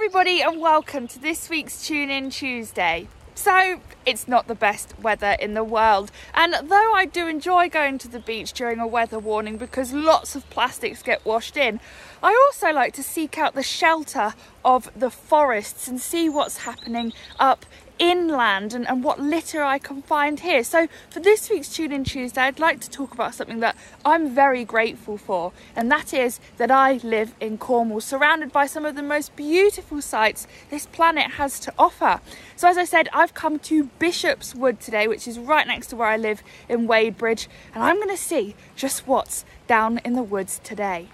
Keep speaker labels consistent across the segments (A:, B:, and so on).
A: everybody and welcome to this week's Tune In Tuesday. So, it's not the best weather in the world, and though I do enjoy going to the beach during a weather warning because lots of plastics get washed in, I also like to seek out the shelter of the forests and see what's happening up inland and what litter I can find here. So for this week's Tune In Tuesday, I'd like to talk about something that I'm very grateful for, and that is that I live in Cornwall, surrounded by some of the most beautiful sights this planet has to offer. So as I said, I've come to Bishop's Wood today, which is right next to where I live in Wadebridge, and I'm going to see just what's down in the woods today.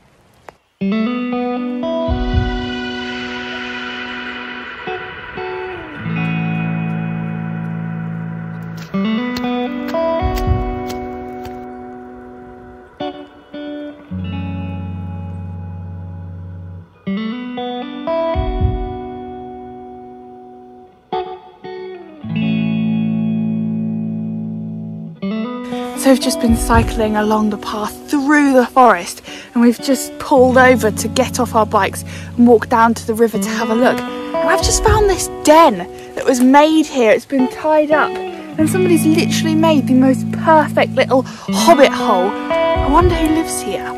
A: So we've just been cycling along the path through the forest, and we've just pulled over to get off our bikes and walk down to the river to have a look. And I've just found this den that was made here. It's been tied up and somebody's literally made the most perfect little hobbit hole. I wonder who lives here.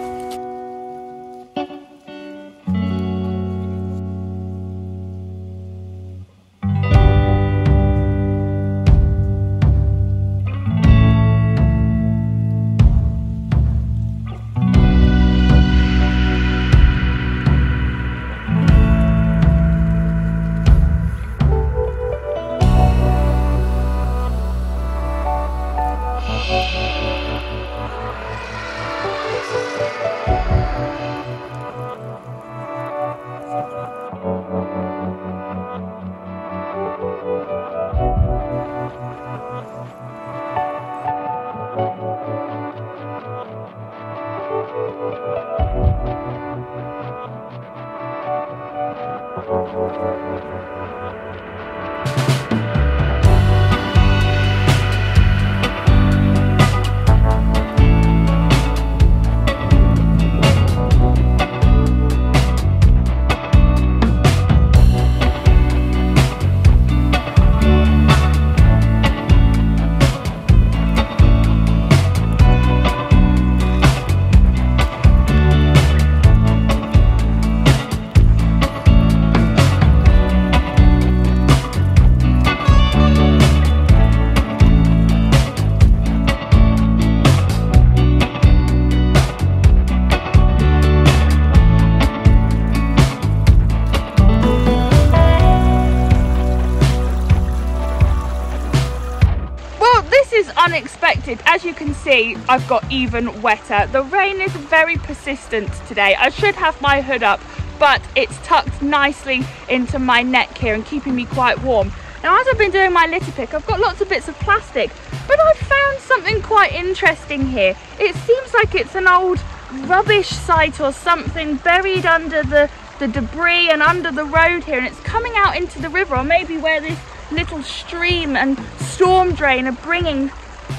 A: Unexpected. As you can see, I've got even wetter. The rain is very persistent today. I should have my hood up, but it's tucked nicely into my neck here and keeping me quite warm. Now, as I've been doing my litter pick, I've got lots of bits of plastic, but I've found something quite interesting here. It seems like it's an old rubbish site or something buried under the debris and under the road here, and it's coming out into the river, or maybe where this little stream and storm drain are bringing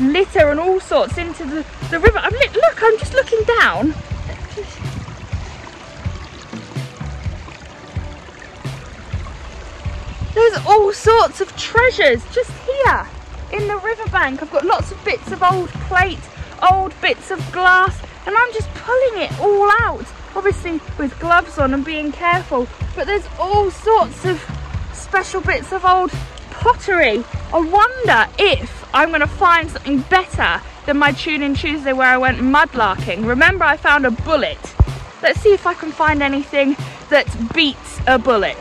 A: litter and all sorts into the river. Look, I'm just looking down. There's all sorts of treasures just here in the riverbank. I've got lots of bits of old plate, old bits of glass, and I'm just pulling it all out, obviously with gloves on and being careful. But there's all sorts of special bits of old pottery. I wonder if I'm going to find something better than my Tune In Tuesday where I went mudlarking. Remember, I found a bullet. Let's see if I can find anything that beats a bullet.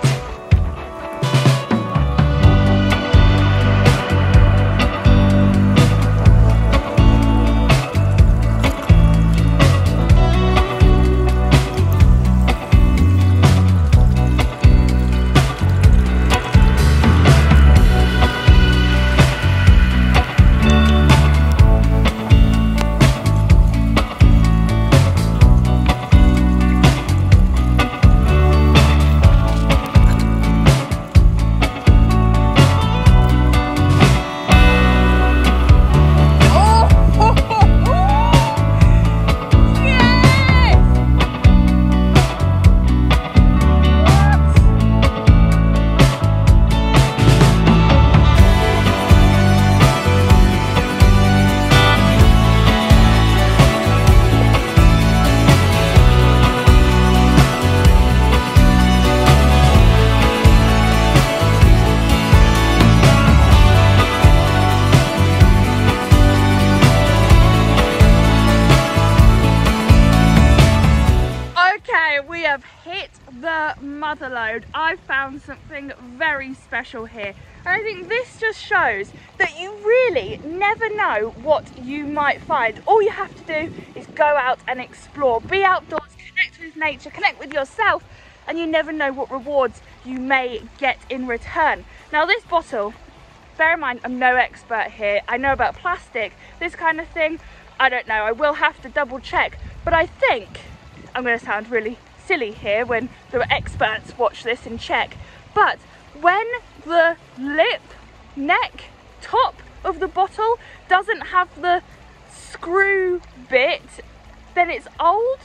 A: Motherlode, I've found something very special here. And I think this just shows that you really never know what you might find. All you have to do is go out and explore, be outdoors, connect with nature, connect with yourself, and you never know what rewards you may get in return. Now this bottle, bear in mind I'm no expert here, I know about plastic, this kind of thing, I don't know, I will have to double check, but I think, I'm going to sound really silly here when the experts watch this and check, but when the lip, neck, top of the bottle doesn't have the screw bit, then it's old.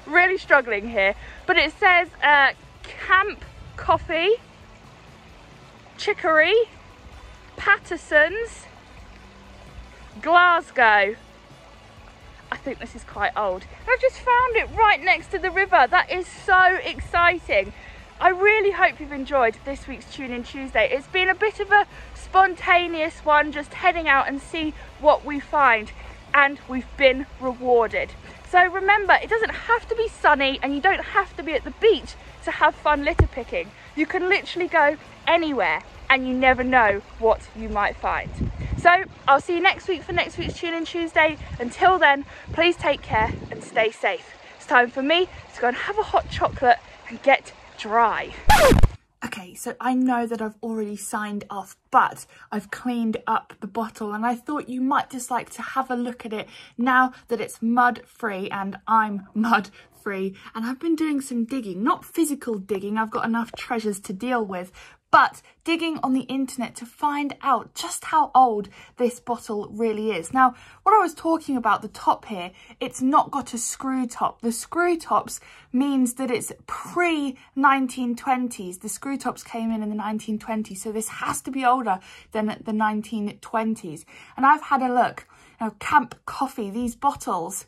A: Really struggling here, but it says Camp Coffee, Chicory, Patterson's, Glasgow. I think this is quite old. I've just found it right next to the river. That is so exciting. I really hope you've enjoyed this week's Tune In Tuesday. It's been a bit of a spontaneous one, just heading out and see what we find, and we've been rewarded. So remember, it doesn't have to be sunny and you don't have to be at the beach to have fun litter picking. You can literally go anywhere and you never know what you might find. So I'll see you next week for next week's Tune In Tuesday. Until then, please take care and stay safe. It's time for me to go and have a hot chocolate and get dry. Okay, so I know that I've already signed off, but I've cleaned up the bottle and I thought you might just like to have a look at it now that it's mud free and I'm mud free. And I've been doing some digging, not physical digging, I've got enough treasures to deal with, but digging on the internet to find out just how old this bottle really is. Now, what I was talking about, the top here, it's not got a screw top. The screw tops means that it's pre-1920s. The screw tops came in the 1920s, so this has to be older than the 1920s. And I've had a look. Now, Camp Coffee, these bottles,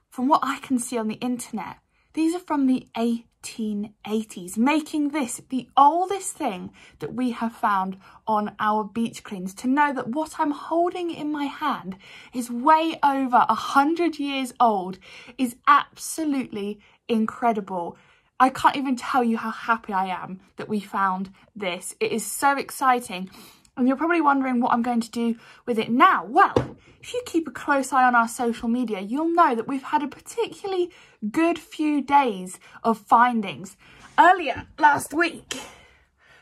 A: from what I can see on the internet, these are from the 1880s, making this the oldest thing that we have found on our beach cleans. To know that what I'm holding in my hand is way over 100 years old is absolutely incredible. I can't even tell you how happy I am that we found this. It is so exciting. And you're probably wondering what I'm going to do with it now. Well, if you keep a close eye on our social media, you'll know that we've had a particularly good few days of findings. Earlier last week,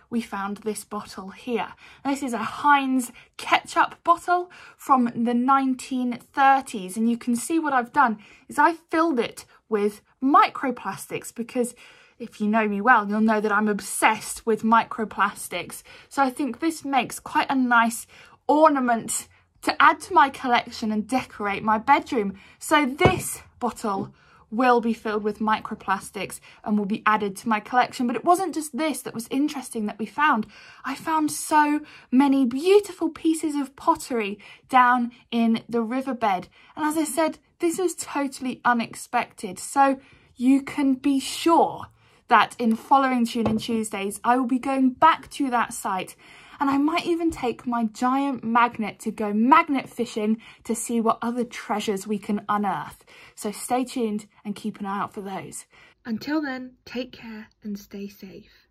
A: we found this bottle here. This is a Heinz ketchup bottle from the 1930s. And you can see what I've done is I filled it with microplastics because if you know me well, you'll know that I'm obsessed with microplastics. So I think this makes quite a nice ornament to add to my collection and decorate my bedroom. So this bottle will be filled with microplastics and will be added to my collection. But it wasn't just this that was interesting that we found. I found so many beautiful pieces of pottery down in the riverbed. And as I said, this was totally unexpected. So you can be sure that in following Tune In Tuesdays, I will be going back to that site, and I might even take my giant magnet to go magnet fishing to see what other treasures we can unearth. So stay tuned and keep an eye out for those. Until then, take care and stay safe.